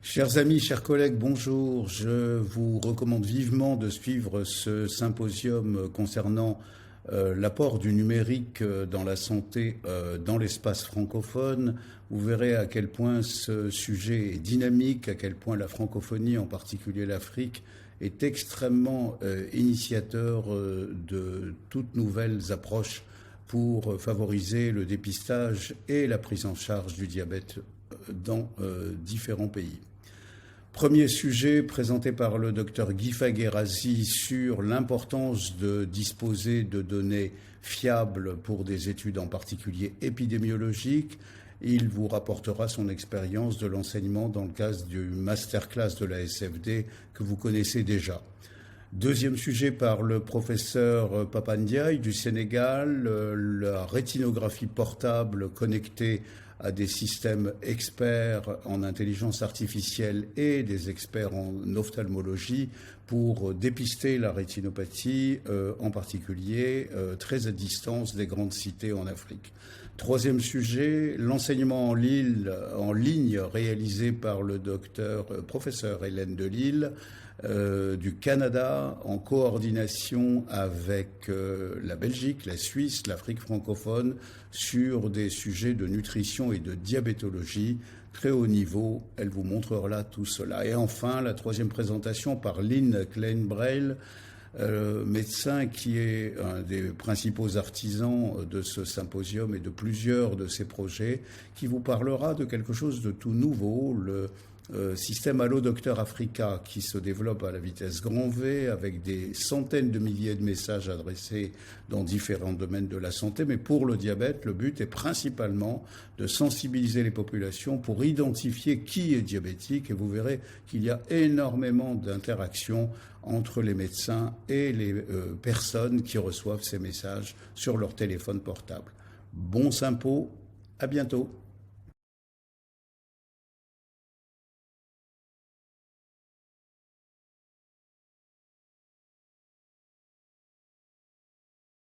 Chers amis, chers collègues, bonjour. Je vous recommande vivement de suivre ce symposium concernant l'apport du numérique dans la santé dans l'espace francophone. Vous verrez à quel point ce sujet est dynamique, à quel point la francophonie, en particulier l'Afrique, est extrêmement initiateur de toutes nouvelles approches pour favoriser le dépistage et la prise en charge du diabète dans différents pays. Premier sujet présenté par le docteur Guy Faguérazzi sur l'importance de disposer de données fiables pour des études en particulier épidémiologiques. Il vous rapportera son expérience de l'enseignement dans le cadre du masterclass de la SFD que vous connaissez déjà. Deuxième sujet par le professeur Papandiaï du Sénégal, la rétinographie portable connectée à des systèmes experts en intelligence artificielle et des experts en ophtalmologie pour dépister la rétinopathie, en particulier très à distance des grandes cités en Afrique. Troisième sujet, l'enseignement en ligne réalisé par le professeur Hélène Delille du Canada en coordination avec la Belgique, la Suisse, l'Afrique francophone sur des sujets de nutrition et de diabétologie très haut niveau. Elle vous montrera tout cela. Et enfin, la troisième présentation par Lynn Kleinbreil, médecin qui est un des principaux artisans de ce symposium et de plusieurs de ses projets, qui vous parlera de quelque chose de tout nouveau, le système Allo Docteur Africa qui se développe à la vitesse grand V avec des centaines de milliers de messages adressés dans différents domaines de la santé. Mais pour le diabète, le but est principalement de sensibiliser les populations pour identifier qui est diabétique. Et vous verrez qu'il y a énormément d'interactions entre les médecins et les personnes qui reçoivent ces messages sur leur téléphone portable. Bon sympo, à bientôt.